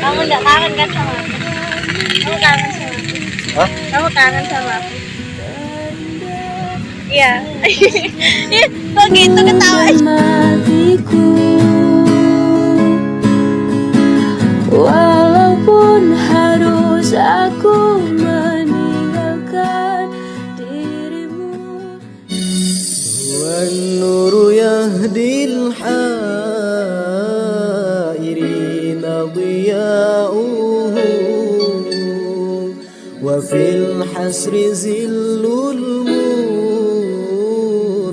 Kamu nggak kangen kan sama aku? Kamu kangen sama aku? Hah? Kamu kangen sama aku? Iya. Ih, kok gitu ketawa? Matiku, walaupun harus aku meninggalkan dirimu. والنور يهدي الحائرين ضياؤه وفي الحسر زل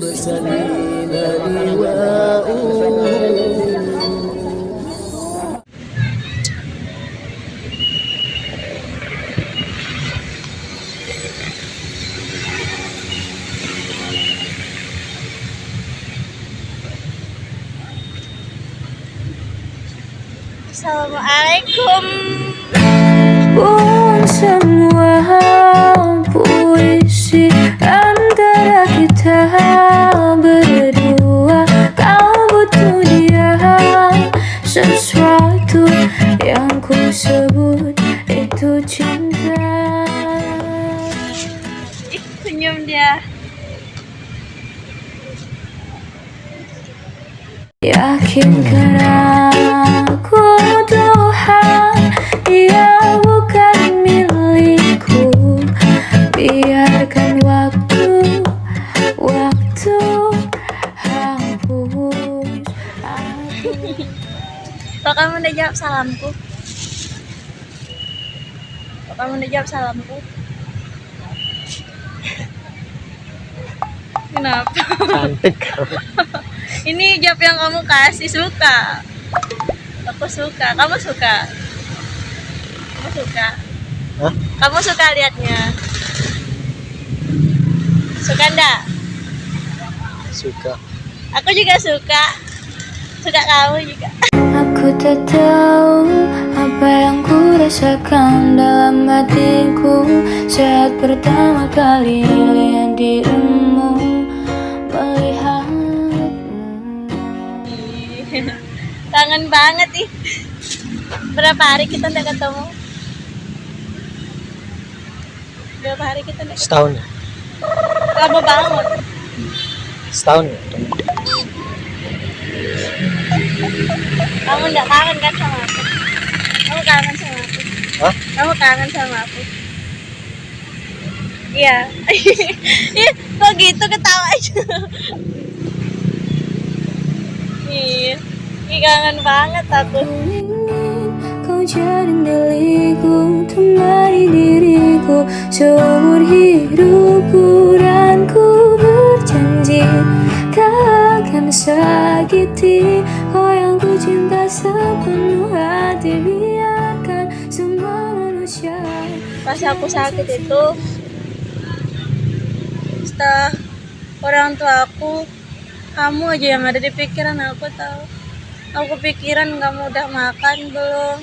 المرسلين لواؤه. Assalamualaikum. Buang semua puisi antara kita berdua. Kau butuh dia, sesuatu yang ku sebut itu cinta. Ih, senyum dia. Yakinkan aku Tuhan, ia bukan milikku. Biarkan waktu hapus aku. Kok kamu udah jawab salamku? Kok kamu udah jawab salamku? Kenapa? Cantik kamu. Ini jawab yang kamu kasih, suka. Aku suka. Kamu suka? Kamu suka? Hah? Kamu suka liatnya? Suka ndak? Suka. Aku juga suka. Suka kamu juga. Aku tak tahu apa yang ku rasakan dalam hatiku saat pertama kali lihat dirimu, melihatmu. Kangen banget ih. Berapa hari kita udah ketemu? Berapa hari kita udah ketemu? Setahun ya? Lama banget. Setahun ya? Kamu nggak kangen kan sama aku? Kamu kangen sama aku? Hah? Kamu kangen sama aku? Iya. Ih, kok gitu ketawa aja. Iya. Ih, kangen banget aku. Ku ingin kau jadi milikku, temani diriku seumur hidupku, dan ku berjanji tak akan sakiti kau yang ku cinta sepenuh hati. Biarkan semua manusia. Pas aku sakit itu, setelah orang tua aku, kamu aja yang ada di pikiran aku tahu. Aku pikiran kamu udah makan belum?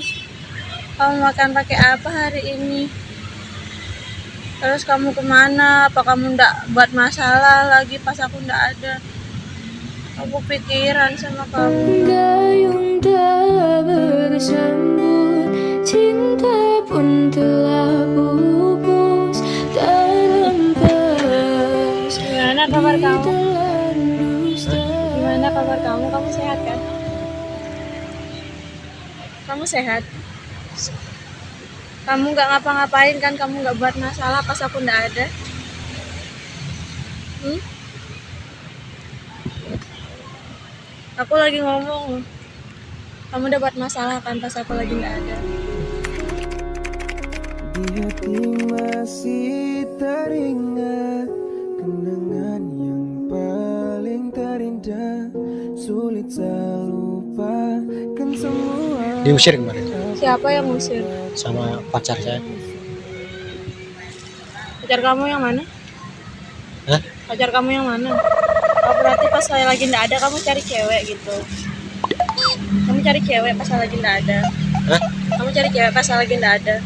Kamu makan pakai apa hari ini? Terus kamu kemana? Apa kamu ndak buat masalah lagi pas aku ndak ada? Aku pikiran sama kamu. Gayung tak bersambut, cinta pun telah pupus, tak lempas. Gimana kabar kamu? Gimana kabar kamu? Kamu sehat kan? Kamu sehat? Kamu nggak ngapa-ngapain kan? Kamu nggak buat masalah pas aku nggak ada? Aku lagi ngomong. Kamu udah buat masalah kan pas aku lagi nggak ada? Di hati masih teringat kenangan yang paling terindah, sulit saya lupakan semua. Diusir kemarin Siapa yang ngusir? sama pacar saya. Pacar kamu yang mana? Hah? Pacar kamu yang mana? Oh, berarti pas saya lagi nggak ada kamu cari cewek gitu. Kamu cari cewek pas saya lagi nggak ada. Hah? Kamu cari cewek pas saya lagi nggak ada.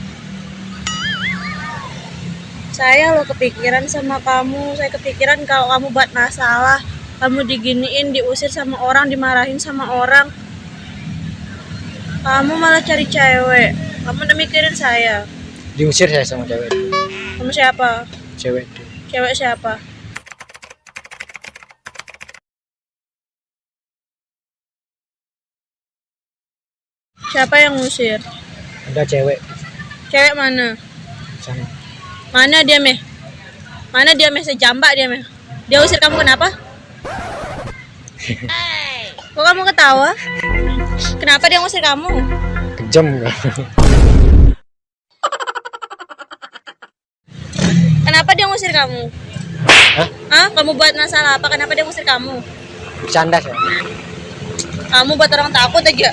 Saya lo kepikiran sama kamu. Saya kepikiran kalau kamu buat masalah, kamu diginiin, diusir sama orang, dimarahin sama orang. Kamu malah cari cewek. Kamu udah mikirin saya. Diusir saya sama cewek itu. Kamu siapa? Cewek itu. Cewek siapa? Siapa yang ngusir? Ada cewek Cewek mana? sana. Mana dia meh? Mana dia meh? Sejambak dia meh. Dia usir kamu kenapa? Kok kamu ketawa? Kenapa dia ngusir kamu? Kejam nggak? Kenapa dia ngusir kamu? Hah? Hah? Kamu buat masalah apa? Kenapa dia ngusir kamu? Bercanda saya. Kamu buat orang takut aja.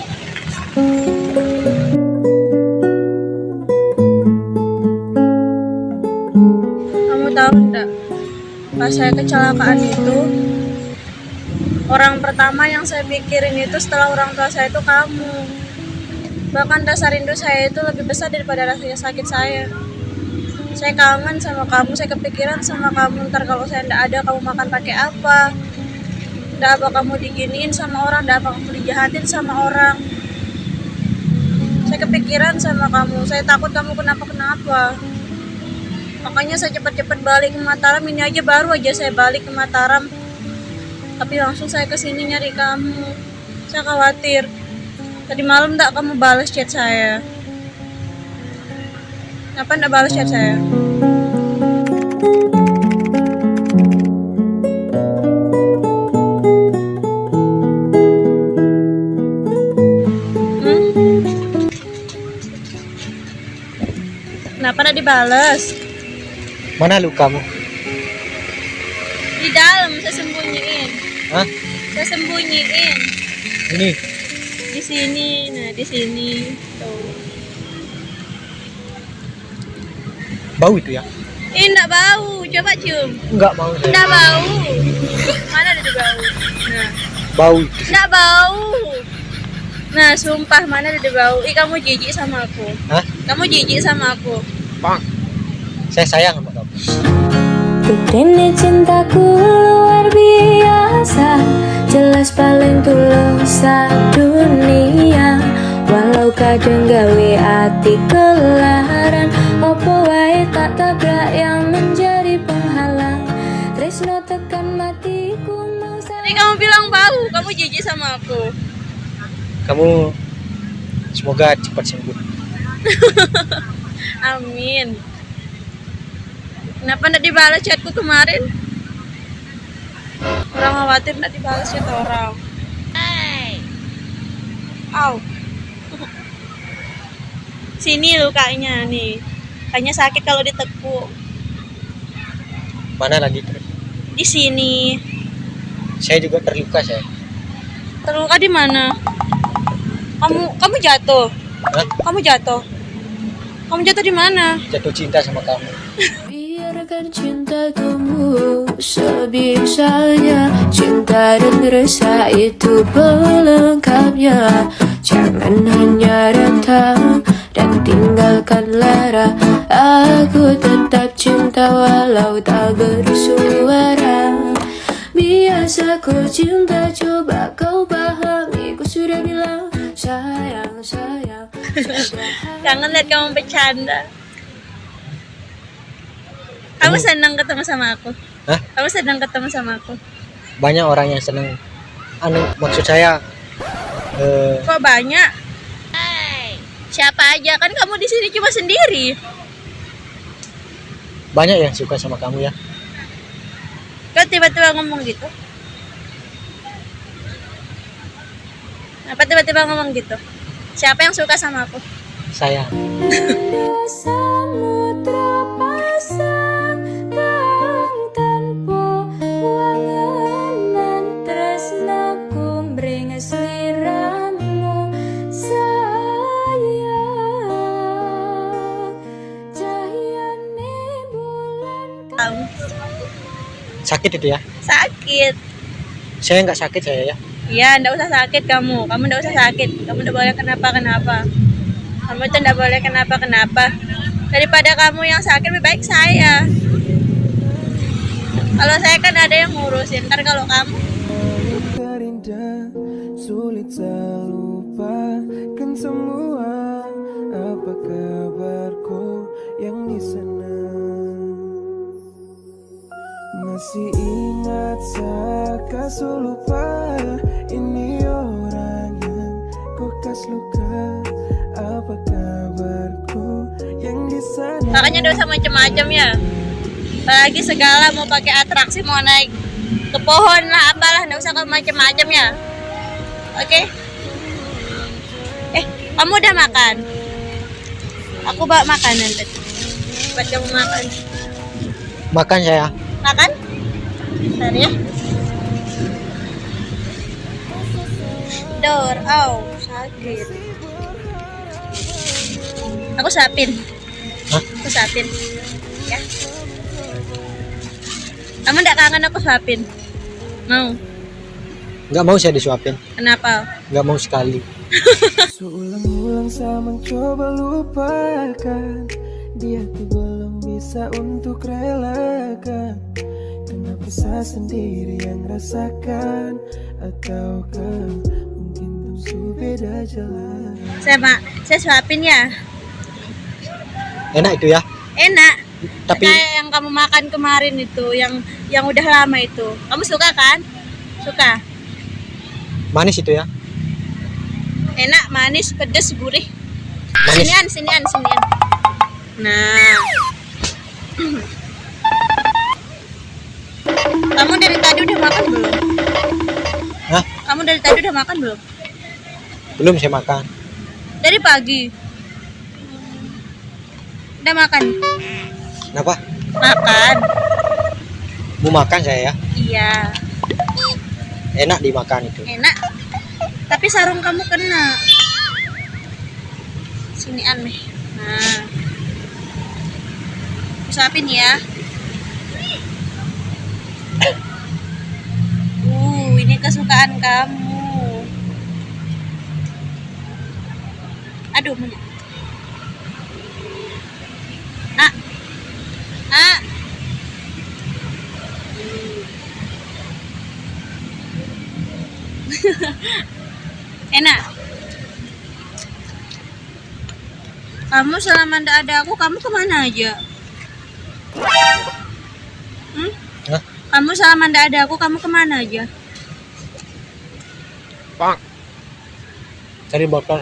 Kamu tahu enggak? Pas saya kecelakaan itu, orang pertama yang saya pikirin itu setelah orang tua saya itu kamu. Bahkan rasa rindu saya itu lebih besar daripada rasa sakit saya. Saya kangen sama kamu, saya kepikiran sama kamu. Ntar kalau saya enggak ada, kamu makan pakai apa? Enggak apa kamu diginiin sama orang, enggak apa kamu dijahatin sama orang. Saya kepikiran sama kamu, saya takut kamu kenapa-kenapa. Makanya saya cepat-cepat balik ke Mataram. Ini aja baru aja saya balik ke Mataram, tapi langsung saya kesini nyari kamu. Saya khawatir. Tadi malam enggak kamu balas chat saya? Kenapa enggak balas chat saya? Kenapa enggak dibales? Mana lukamu? Di dalam saya sembunyiin. Hah? Saya sembunyiin. Ini Di sini, nah di sini. Tuh. bau itu ya? Enggak bau, coba cium. Enggak mau saya. Enggak bau. Mana ada di bau? Nah, Bau itu. enggak bau. Nah, sumpah mana ada di bau. Ih, kamu jijik sama aku. Hah? Kamu jijik sama aku. Bang. Saya sayang sama kamu. Ini cintaku luar biasa, jelas paling tulus dunia. Walau kadang gawe hati kelaran, opo wae tak tabrak yang menjadi penghalang. Tresno tekan matiku mau Tadi kamu bilang bau, kamu jijik sama aku. Kamu semoga cepat sembuh. Amin. Kenapa enggak dibalas chatku kemarin? Orang khawatir enggak dibalas chat orang. Au. Sini lukanya nih. Kayaknya sakit kalau ditekuk. Mana lagi terus? Di sini. Saya juga terluka saya. Terluka di mana? Kamu jatuh. Hah? Kamu jatuh. Kamu jatuh di mana? Jatuh cinta sama kamu. biarkan cinta tumbuh sebisanya. Cinta dan rasa itu pelengkapnya. Jangan hanya datang dan tinggalkan lara. Aku tetap cinta walau tak bersuara. Biasa ku cinta, coba kau pahami. Ku sudah bilang sayang, sayang. Kangen liat kamu bercanda. Kamu senang ketemu sama aku? Hah? Kamu senang ketemu sama aku? Banyak orang yang seneng. Maksud saya Kok banyak? Siapa aja? Kan kamu di sini cuma sendiri. banyak yang suka sama kamu ya. Kok tiba-tiba ngomong gitu? Apa tiba-tiba ngomong gitu? Siapa yang suka sama aku? Saya. Samudra pasang kang tanpa wangenan tresnaku mring sliramu sayang cahyane bulan. Kamu Sakit itu ya? sakit. Saya nggak sakit saya ya. Iya, ndak usah sakit kamu. Kamu ndak usah sakit. Kamu ndak boleh kenapa-kenapa. Kamu itu ndak boleh kenapa-kenapa. Daripada kamu yang sakit, lebih baik saya. Kalau saya kan ada yang ngurusin. Ntar kalau kamu Terindah, sulit tak lupa. lupakan semua. Apa kabarku yang di sana? Masih ingat saya lupa. Ini orang yang kau kas luka. Apa kabarku yang di sana? Makanya dosa macam-macam ya. Apalagi segala mau pakai atraksi, mau naik ke pohon lah, apalah, nggak usah kamu macam-macam ya. Oke? Kamu udah makan? Aku bawa makanan tadi. Buat kamu makan. Makan saya. Makan? Bentar ya. Dor, sakit. Aku suapin. Hah? Aku suapin. Ya. Kamu nggak kangen aku suapin? Mau? Nggak mau saya disuapin. Kenapa? Nggak mau sekali. Seulang-ulang saya mencoba lupakan. Dia tuh belum bisa untuk relakan. Kenapa saya sendiri yang rasakan? Ataukah mungkin tentu beda jalan? Saya suapin ya. Enak itu ya. Enak. Tapi Kayak yang kamu makan kemarin itu, yang udah lama itu. Kamu suka kan? Suka. manis itu ya. Enak, manis, pedes, gurih. Manis. Sinian. Nah. Kamu dari tadi udah makan belum? Hah? Kamu dari tadi udah makan belum? Belum saya makan. Dari pagi. Udah makan? Kenapa? Makan. Mau makan saya ya. Iya, Enak dimakan itu. enak. Tapi sarung kamu kena. Sinian nih. Nah. Suapin ya. Ini kesukaan kamu. Aduh, mana? Enak. Kamu selama ndak ada aku, kamu kemana aja? Hah? Kamu selama ndak ada aku, kamu kemana aja? Cari botol.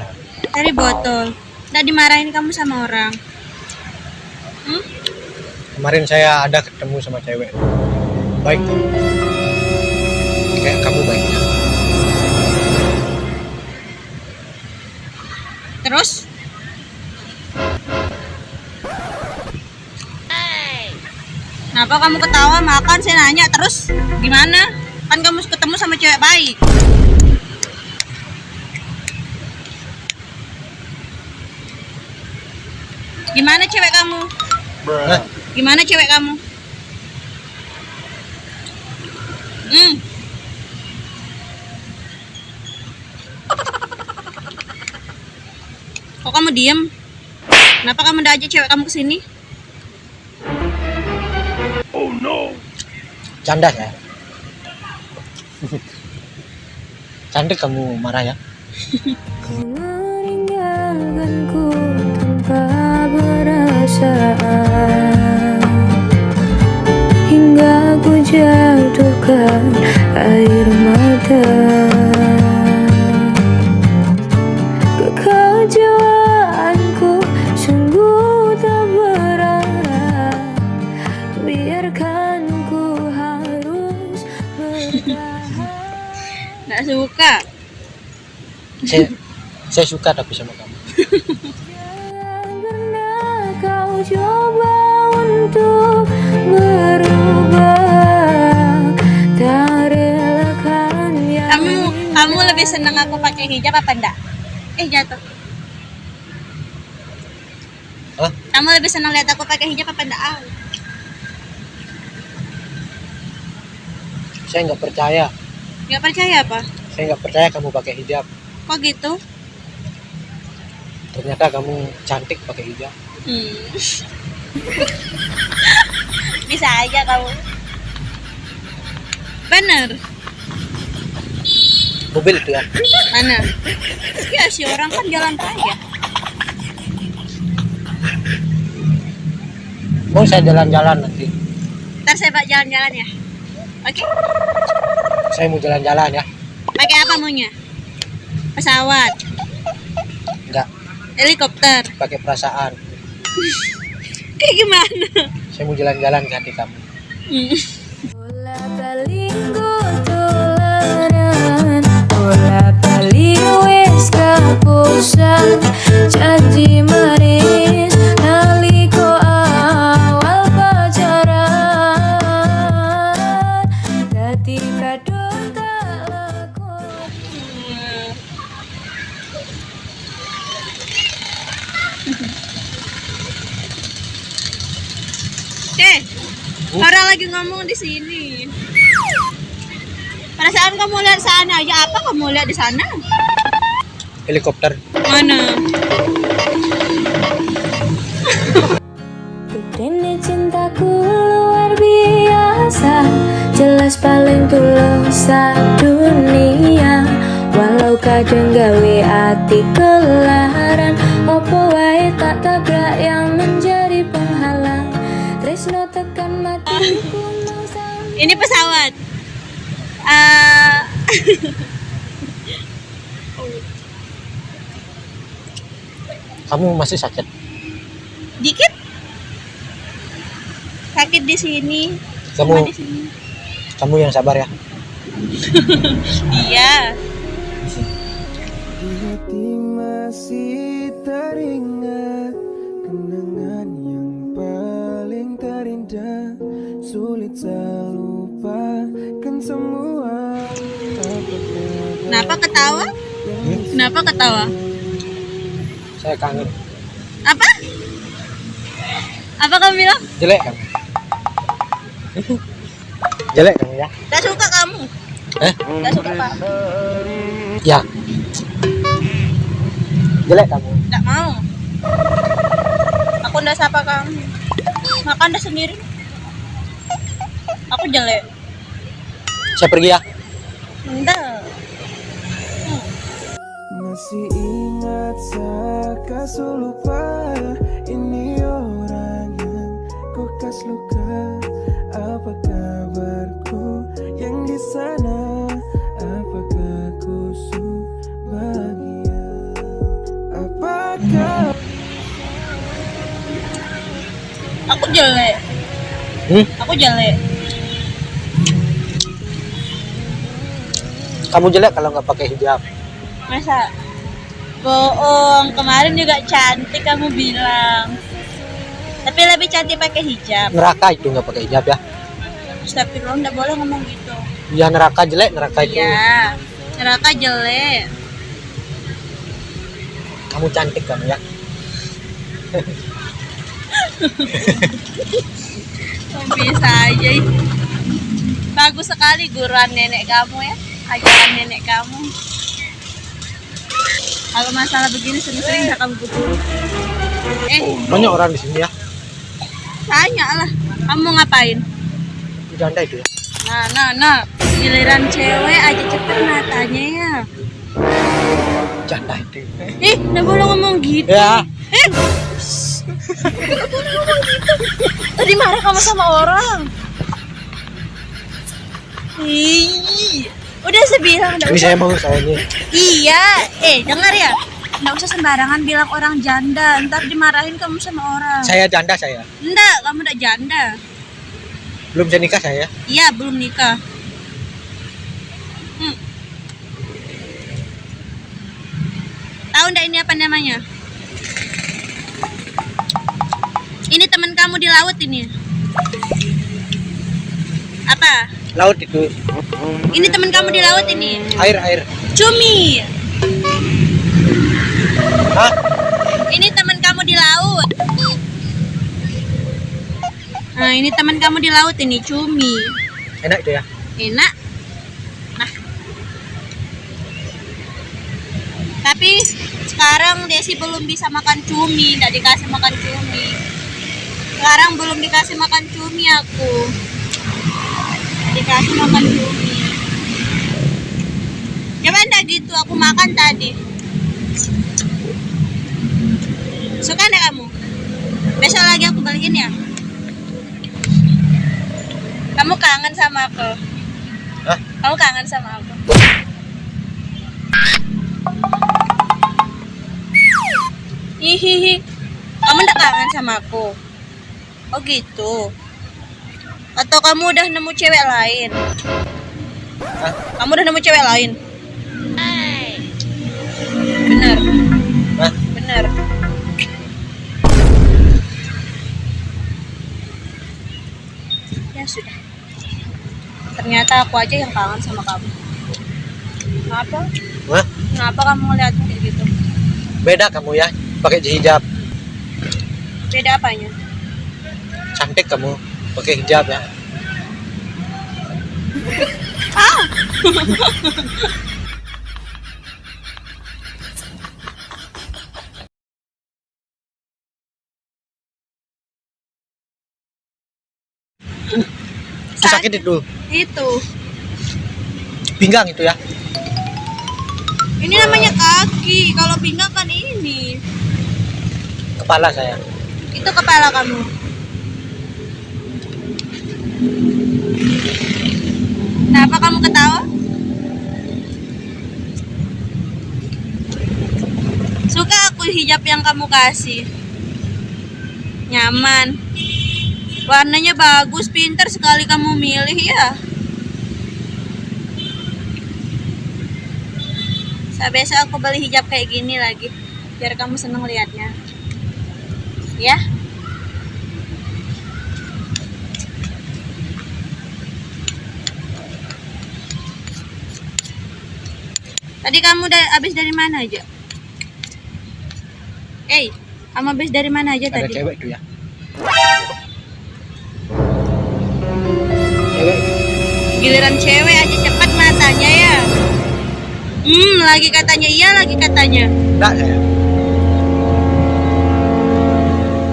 Cari botol. Nggak dimarahin kamu sama orang? Kemarin saya ada ketemu sama cewek. Baik. Kayak kamu baiknya. Terus? Kenapa kamu ketawa makan? Saya nanya terus gimana? Kan kamu ketemu sama cewek baik. Gimana cewek kamu? Hah? Gimana cewek kamu? Kok kamu diem? Kenapa kamu udah ajak cewek kamu kesini? Canda saya. Cantik kamu marah ya. Kau meninggalkanku tanpa perasaan, hingga ku jatuhkan air mata. Kekecewaanku sungguh tak berarah. Biarkan ku harus bertahan. Nggak suka. Saya suka tapi sama kamu. Jangan pernah kau coba untuk berubah. Tak relakan yang Kamu lebih seneng aku pakai hijab apa enggak? Jatuh. Hah? Kamu lebih seneng lihat aku pakai hijab apa enggak? Saya nggak percaya. Nggak percaya apa? Saya nggak percaya kamu pakai hijab. Kok gitu? Ternyata kamu cantik pakai hijab. Bisa aja kamu. Bener. mobil itu ya. Mana? Ya si orang kan jalan aja. Mau saya jalan-jalan nanti. Ntar saya pak jalan-jalan ya. Oke. Saya mau jalan-jalan ya. Pakai apa maunya? Pesawat, Enggak, helikopter. pakai perasaan. Kayak gimana? Saya mau jalan-jalan ke hati kamu. Bola bali tulanan, bola bali wis kapusan, janji manis naliko awal pacaran, dadi kadung tak lakon. Orang lagi ngomong di sini. Perasaan kamu lihat sana aja, apa kamu lihat di sana? Helikopter. Mana? Ini cintaku luar biasa, jelas paling tulus dunia. Walau kadang gawe hati kelaran, opo wae tak tabrak yang menjadi penghalang. Tresno tekan matiku mau sampai. Ini pesawat. Kamu masih sakit? Dikit. Sakit di sini. Kamu Sama di sini. kamu yang sabar ya. Iya. Di hati masih teringat kenangan yang paling terindah. Sulit saya lupakan semua. Kenapa ketawa? Kenapa ketawa? Saya kangen. Apa? Apa kamu bilang? Jelek kamu. Jelek kamu ya. Gak suka kamu. Gak suka pak. Ya. Jelek kamu. Gak mau. Aku udah sapa kamu. Makan dah sendiri. Aku jelek. Saya pergi ya. Enggak. Masih ingat saya lupa. Ini orang yang kau kas luka. Apa kabarku yang di sana? Apakah kau bahagia? Apakah Aku jelek. Aku jelek. Kamu jelek kalau nggak pakai hijab. Masa? Bohong. Kemarin juga cantik kamu bilang. Tapi lebih cantik pakai hijab. Neraka itu nggak pakai hijab ya. Astagfirullah, nggak boleh ngomong gitu. Ya neraka jelek, neraka itu. Iya. Neraka jelek. Kamu cantik kamu ya. Bisa aja. Bagus sekali guruan nenek kamu ya. Ajaran nenek kamu. Kalau masalah begini sering-sering udah kamu butuh. Banyak orang di sini ya. Tanya lah. Kamu ngapain? Janda itu ya. Nah. Giliran cewek aja cepet matanya ya. Janda itu. Nggak boleh ngomong gitu. Ya. Tadi marah kamu sama orang. Ih, udah sebilang, udah Ini usah. saya mau saya ini. Iya, dengar ya. Nggak usah sembarangan bilang orang janda, ntar dimarahin kamu sama orang. Saya janda saya. Enggak, kamu udah janda. Belum saya nikah saya. Iya, belum nikah. Tahu nggak ini apa namanya? Ini teman kamu di laut ini. Apa? Laut itu. Ini teman kamu di laut ini. Air. Cumi. Hah? Ini teman kamu di laut. Nah, ini teman kamu di laut ini, cumi. Enak itu ya. Enak. Nah. Tapi sekarang Desi belum bisa makan cumi, nggak dikasih makan cumi. Sekarang belum dikasih makan cumi aku. Nggak dikasih makan cumi. Coba udah gitu, aku makan tadi. Suka deh kamu? Besok lagi aku balikin ya. Kamu kangen sama aku? Hah? Kamu kangen sama aku? Hihihi. Kamu udah kangen sama aku? Oh gitu. Atau kamu udah nemu cewek lain? Hah? Kamu udah nemu cewek lain? Bener. Hah? Bener. Ya sudah. Ternyata aku aja yang kangen sama kamu. Kenapa? Hah? Kenapa kamu ngeliat kayak gitu? Beda kamu ya, pakai hijab. Beda apanya? Cantik kamu pakai hijab ya. Itu sakit itu, Itu. pinggang itu ya. Ini namanya kaki. Kalau pinggang kan ini. Kepala saya. Itu kepala kamu. Kenapa kamu ketawa? Suka aku hijab yang kamu kasih. Nyaman. Warnanya bagus, pintar sekali kamu milih ya. Besok aku beli hijab kayak gini lagi, biar kamu seneng liatnya. Ya? Tadi kamu udah habis dari mana aja? Kamu habis dari mana aja Ada tadi? cewek itu ya. Cewek. Giliran cewek aja cepat matanya ya. Lagi katanya iya, lagi katanya. Enggak saya.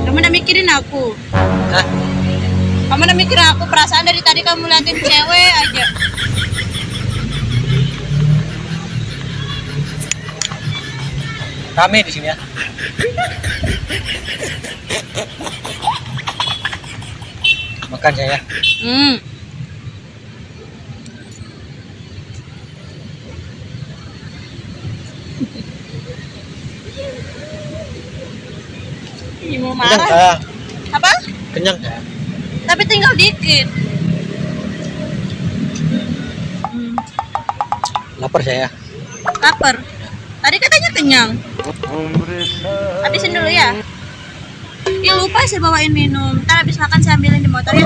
Kamu udah mikirin aku? Hah? Kamu udah mikirin aku? Perasaan dari tadi kamu liatin cewek aja. Rame di sini ya. Makan saya. Ih, mau Kenyang marah. saya. Apa? Kenyang saya. Tapi tinggal dikit. Lapar saya. Lapar. Tadi katanya kenyang. Habisin dulu ya. Ya lupa saya bawain minum. Ntar habis makan saya ambilin di motor ya.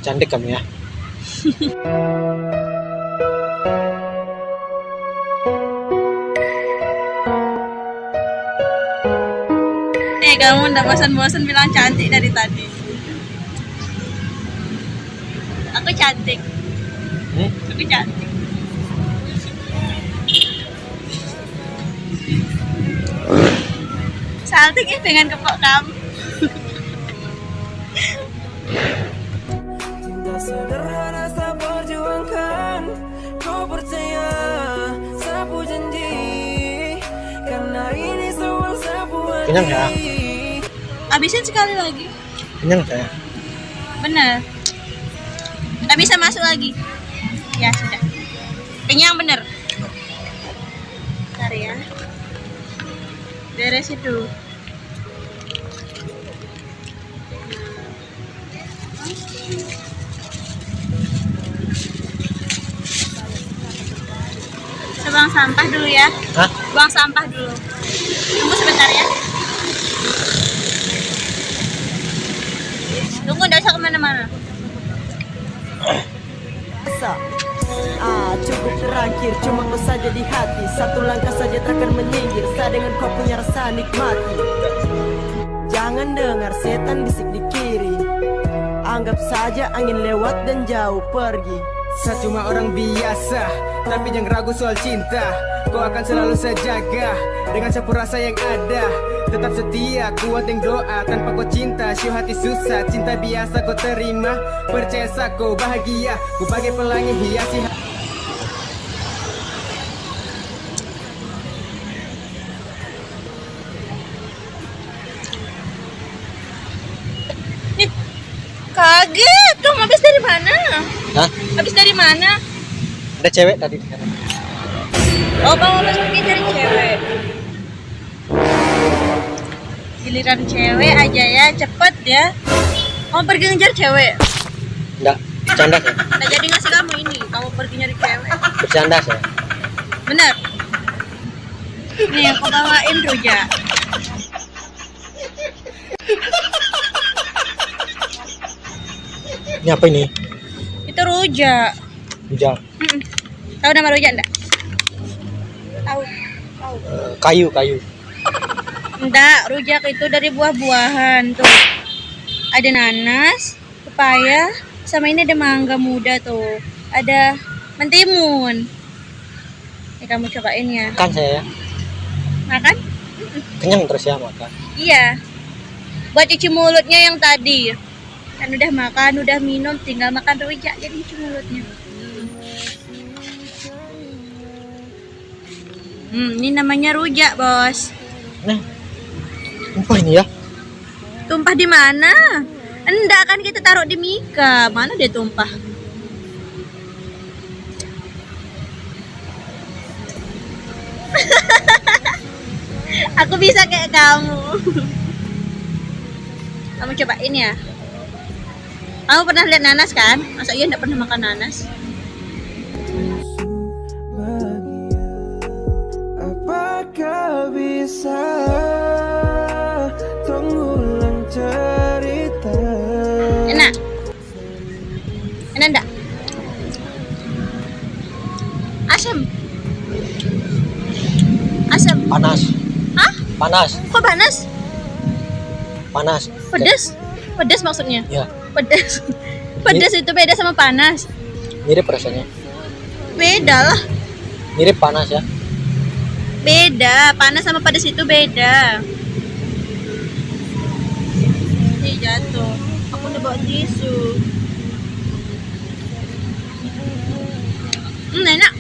Cantik kamu ya. Kamu udah bosan-bosan bilang cantik dari tadi. Aku cantik. Aku cantik. Salting ya dengan kepok kamu. Cinta sederhana saya perjuangkan, kau percaya sapu janji, karena ini semua sapu hati. Kenyang ya. Habisin sekali lagi. Kenyang saya. Bener. Nggak bisa masuk lagi. Ya sudah. Kenyang bener. Bentar ya. Beresin dulu. Buang sampah dulu ya. Hah? Buang sampah dulu. Tunggu sebentar ya. Tunggu, nggak usah kemana-mana. Cukup terakhir, cuma kau saja di hati. Satu langkah saja takkan menyinggir, sa dengan kau punya rasa nikmati. Jangan dengar setan bisik di kiri, anggap saja angin lewat dan jauh pergi. Saya cuma orang biasa, tapi jangan ragu soal cinta. Kau akan selalu saya jaga dengan sapu rasa yang ada. Tetap setia, kuat yang doa. Tanpa kau cinta, syuh hati susah. Cinta biasa kau terima, percaya kau bahagia. Ku bagai pelangi hiasi. Kaget, kamu habis dari mana? Hah? Habis dari mana? Ada cewek tadi di sana. Oh, kamu habis pergi cari cewek. Giliran cewek aja ya, cepet ya. Kamu pergi ngejar cewek. Enggak, bercanda saya. Nggak jadi ngasih kamu ini, kamu pergi nyari cewek. Bercanda saya. Bener. Nih, aku bawain rujak. Ini apa ini? Itu rujak. Rujak. Tahu nama rujak enggak? Tahu. Kayu. Enggak, rujak itu dari buah-buahan tuh. Ada nanas, pepaya, sama ini ada mangga muda tuh. Ada mentimun. Nih kamu cobain ya. Makan saya ya. Makan? Kenyang terus ya makan. Iya. Buat cuci mulutnya yang tadi. Kan udah makan, udah minum, tinggal makan rujak jadi cuci mulutnya. Ini namanya rujak, Bos. Nah, apa ini ya? Tumpah di mana? Enggak, kan kita taruh di mika. Mana dia tumpah? Aku bisa kayak kamu. Kamu cobain ya. Kamu pernah lihat nanas kan? Masa iya enggak pernah makan nanas? Apakah bisa mengulang cerita? Enak? Enak enggak? Asam? Asam? Panas. Hah? Panas. Kok panas? Panas. Pedas? Pedas maksudnya? Ya, Pedas. Pedas itu beda sama panas. mirip rasanya. Beda lah. Mirip panas ya. Beda. Panas sama pedas itu beda. Nih jatuh. Aku udah bawa tisu. Enak.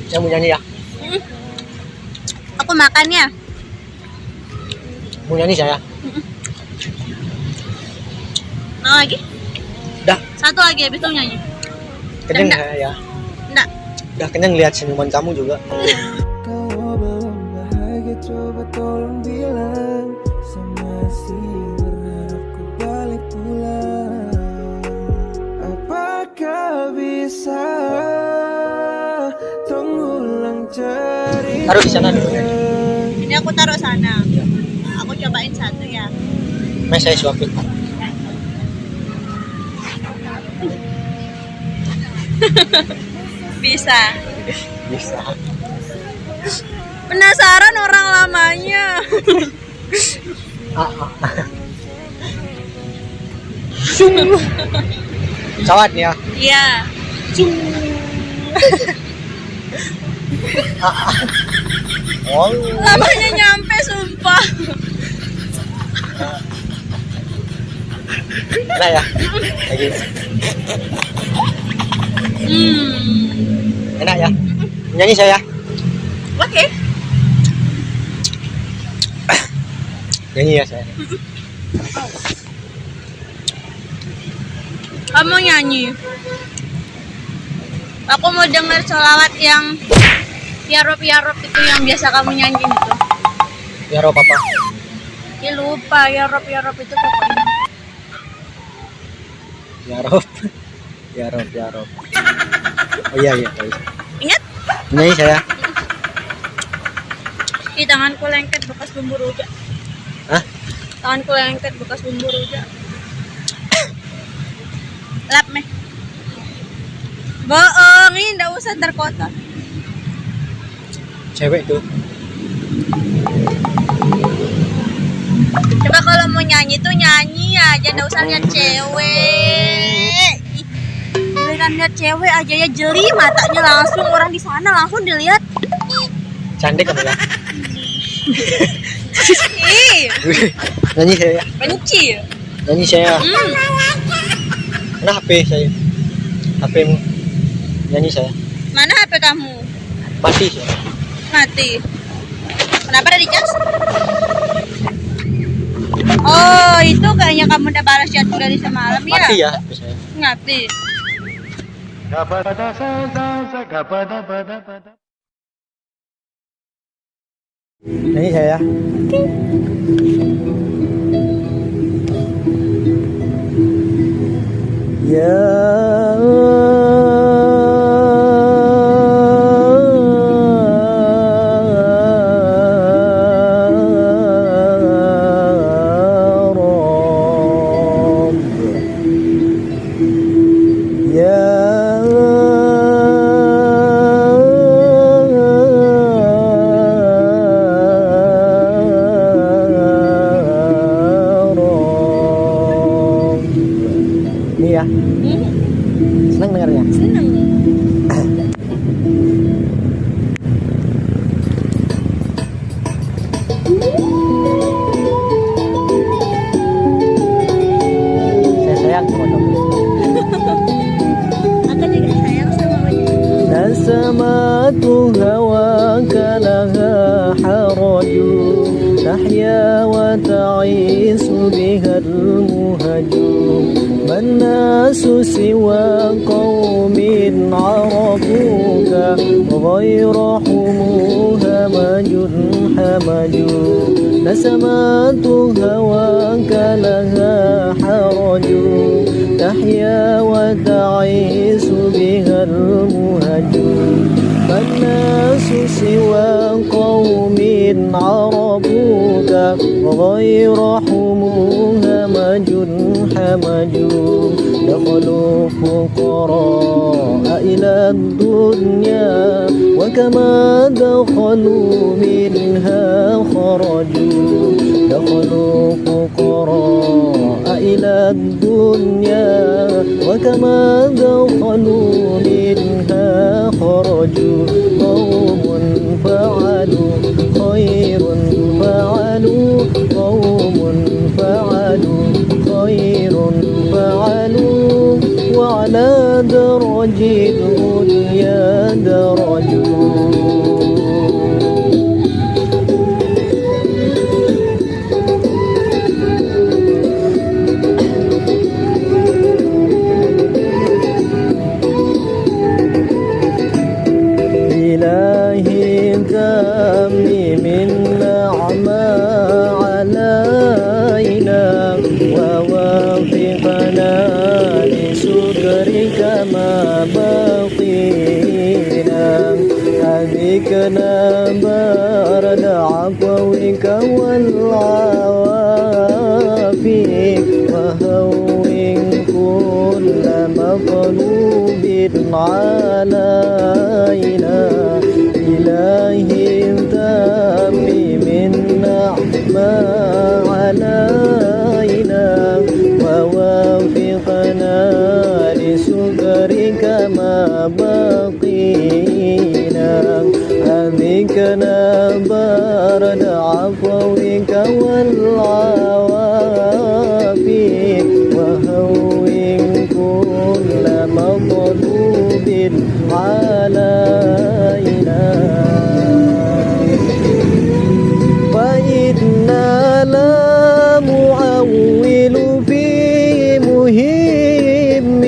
Saya mau nyanyi ya. Aku makannya. Mau nyanyi saya. Mau lagi? Dah, Satu lagi habis itu nyanyi. kenyang Enggak. saya ya. Enggak. Udah kenyang lihat senyuman kamu juga. Kalau belum bahagia coba tolong bilang. Saya masih berharap ku balik pulang. Apakah bisa mengulang cerita? Taruh di sana dulu ya. Ini aku taruh sana. Aku cobain satu ya. Mas saya suapin. Bisa. Bisa. Penasaran orang lamanya. Pesawat nih ya. Iya. Oh, Lamanya nyampe sumpah. enak ya. Lagi. Enak ya. Nyanyi saya. Oke. Nyanyi ya saya. Kamu nyanyi. Aku mau denger sholawat yang ya Rob itu yang biasa kamu nyanyiin itu. Ya Rob apa? Ya lupa ya Rob itu pokoknya. Ya Rob. Ya Rob, ya Rob. Oh iya iya. Ingat? Nyanyi saya. Di tanganku lengket bekas bumbu rujak. Hah? Tanganku lengket bekas bumbu rujak. Lap meh. Bohong, ini nggak usah terkotor. Cewek tuh. Coba kalau mau nyanyi tuh nyanyi aja, nggak usah lihat cewek. Giliran lihat cewek aja ya jeli matanya langsung, orang di sana langsung dilihat. Cantik kamu ya. Ih, Nyanyi saya. benci. Nyanyi saya. Mana HP saya? HP-mu. Nyanyi saya. Mana HP kamu? Mati saya. Mati. Kenapa ada di cas? Oh, Oh, itu kayaknya kamu udah balas chatku dari semalam ya? Mati ya biasanya. Ngati. Ini saya. Ya Rabb, ya Rabb. Ini ya, senang dengarnya. Seneng. Saya sayang sama kamu. Aku juga sayang sama kamu. نسمات هواك لها حرج تحيا وتعيس بها المهج ما الناس سوى قوم عرفوك غير حموها همج حمج نسمات هواك لها حرج تحيا وتعيس بها المهج فالناس سوى قوم عرفوك غير حموها همج حمج دخلوا فقراء إلى الدنيا وكما دخلوا منها خرجوا دخلوا فقراء إلى الدنيا وكما دخلوا منها خرجوا قوم فعلوا خير فعلوا قوم فعلوا خير فعلوا وعلى درج الدنيا درجوا إلهي تمم النعمة علينا ووفقنا لشكرك ما بقينا أذقنا برد عفوك والعوافي وهون كل مطلوب علينا إلهي تمم النعمة علينا ووفقنا لشكرك ما بقينا أذقنا برد عفوك والعوافي وهون كل مطلوب علينا فإنا لا معول في مهم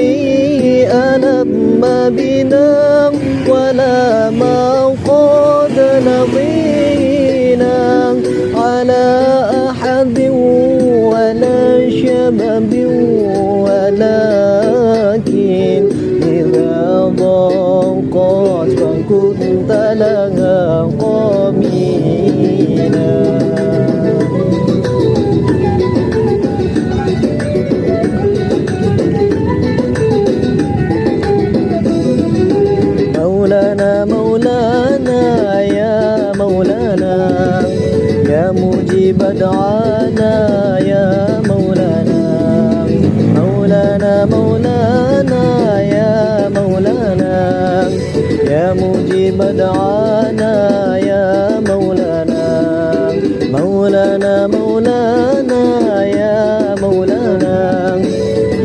ألم بنا ولا ما قد لقينا على أحد ولا شباب ولكن إذا ضاقت فكنت لها قمينا مولانا مولانا يا مولانا يا مجيب دعانا يا مولانا مولانا مولانا يا مولانا يا مجيب دعانا يا مولانا مولانا مولانا يا مولانا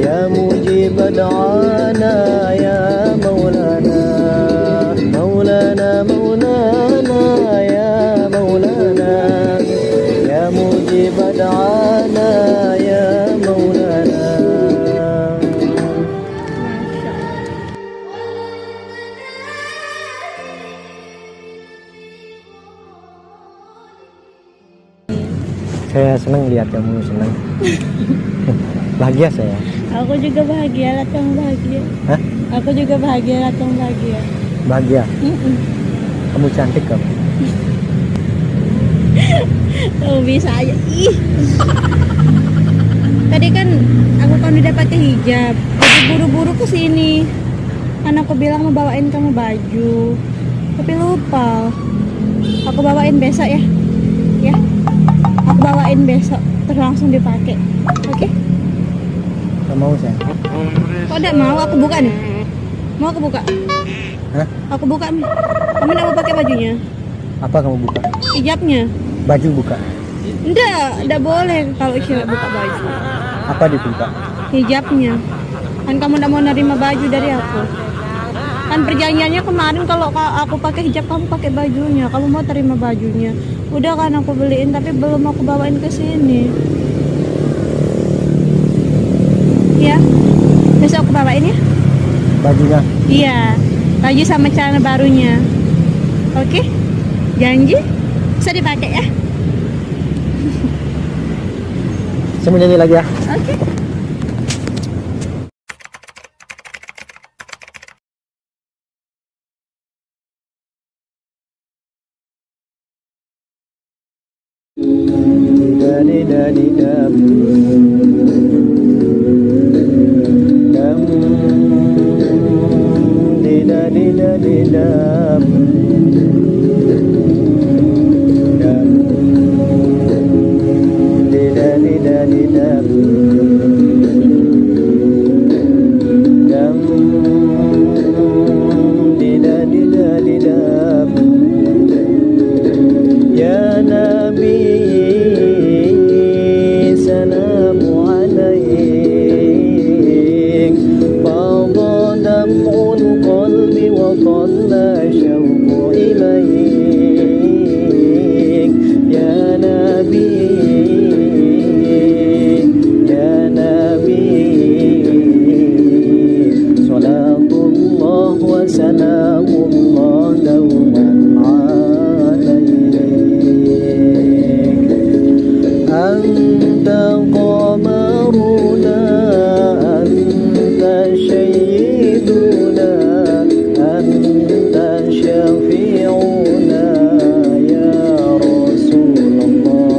يا مجيب دعانا يا مولانا مولانا مولانا يا مولانا يا مجيب دعانا Saya senang lihat kamu senang. Bahagia saya. Aku juga bahagia, lihat kamu bahagia. Hah? Aku juga bahagia, lihat kamu bahagia. Bahagia. Mm-mm. Kamu cantik kamu. Oh, bisa aja. Ih. Tadi kan aku kan udah pakai hijab. Jadi buru-buru ke sini. Kan aku bilang mau bawain kamu baju. Tapi lupa. Aku bawain besok ya. Ya. Aku bawain besok terus langsung dipakai. Oke? Gak mau saya. Kok enggak mau? Aku buka nih. Mau aku buka? Hah? Aku buka nih. Kamu enggak mau pakai bajunya? Apa kamu buka? Hijabnya? Baju buka. Enggak boleh kalau cewek buka baju. Apa dibuka? Hijabnya. Kan kamu enggak mau nerima baju dari aku. Kan perjanjiannya kemarin kalau aku pakai hijab kamu pakai bajunya. Kamu mau terima bajunya. Udah kan aku beliin tapi belum aku bawain ke sini. Ya. Besok aku bawain ya. Bajunya. Iya. Baju sama celana barunya. Oke? Janji? Bisa dipakai ya? Saya mau nyanyi lagi ya. Oke. Didadidadidam. Dam. Didadidadidam. Dam. Didadidadidam. Dam. Didadidadidam. Ya Nabi, salam alaik. Fadha dam'ul qalbi wa qalla syauqu ilaik. Ya Nabi, ya Nabi, salatullah wa salamullah dawman alaik. Anta qamaruna, anta sayyiduna, anta syafi'una ya Rasulullah.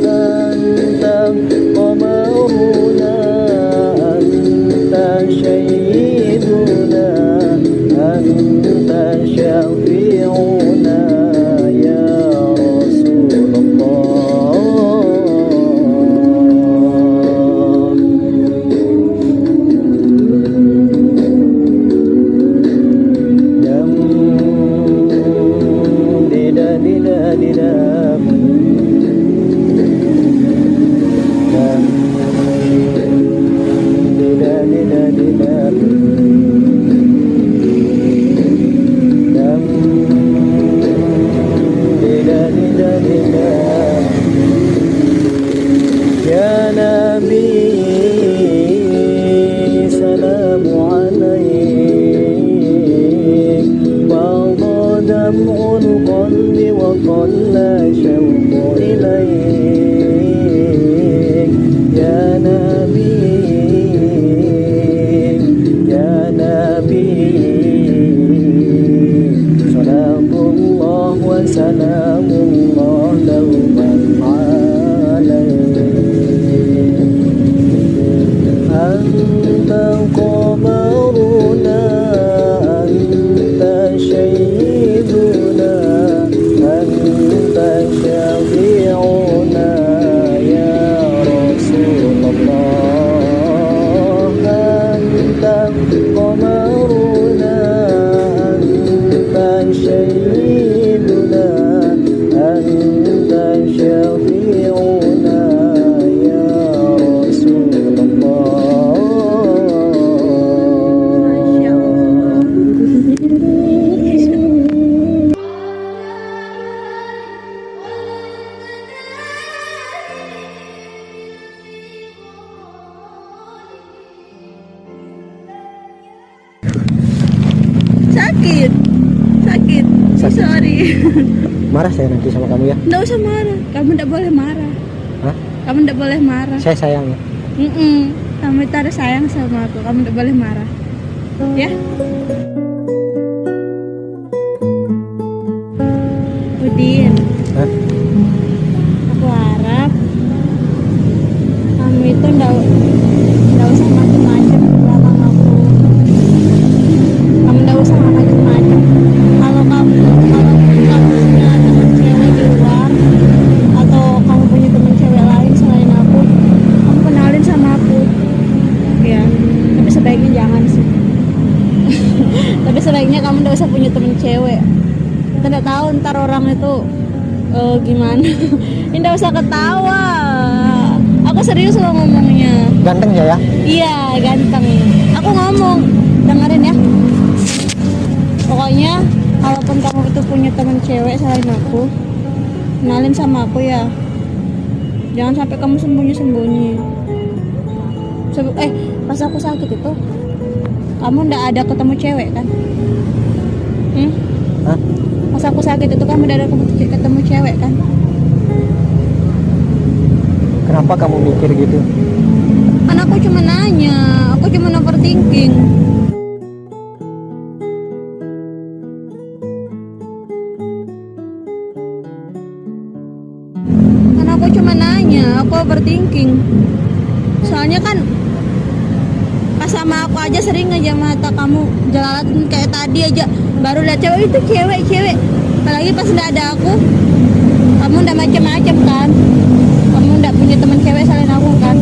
Anta qamaruna, anta sayyiduna, anta syafi'una ya Rasulullah. Dam. Didadidadidam. Dam. Didadidadidam. Dam. Didadidadidam. Ya Nabi, salamu alaik. Fadha dam'ul qalbi wa qalla syauqu ilaik. Ya Nabi, ya Nabi, salatullah wa salamullah dawman alaik. Anta qamaruna, anta sayyiduna, anta syafi'una ya Rasulullah. Anta qamaruna, anta sayyiduna, Marah saya nanti sama kamu ya. Nggak usah marah, kamu nggak boleh marah. Hah? Kamu nggak boleh marah. Saya sayang ya. Kamu itu harus sayang sama aku, kamu nggak boleh marah. Ya? Udin, Hah? aku harap kamu itu nggak usah macem-macem di belakang aku. Kamu nggak usah macem-macem. Kalau kamu punya teman cewek di luar atau kamu punya teman cewek lain selain aku, kamu kenalin sama aku. Ya, tapi sebaiknya jangan sih. Tapi sebaiknya kamu nggak usah punya teman cewek. Kita nggak tahu ntar orang itu gimana. Ini nggak usah ketawa. Aku serius loh ngomongnya. Ganteng ya ya? Iya, ganteng. Aku ngomong, dengerin ya. Pokoknya, kalaupun kamu itu punya teman cewek selain aku, kenalin sama aku ya. Jangan sampai kamu sembunyi-sembunyi. Pas aku sakit itu, kamu ndak ada ketemu cewek kan? Hah? Pas aku sakit itu kamu ndak ada ketemu cewek kan? Kenapa kamu mikir gitu? Kan aku cuma nanya, aku cuma overthinking. Kan aku cuma nanya, aku overthinking. Soalnya kan pas sama aku aja sering aja mata kamu jalatin kayak tadi aja baru lihat cewek itu cewek. Apalagi pas nggak ada aku, kamu nggak macem-macem kan? Kamu nggak punya teman cewek selain aku kan?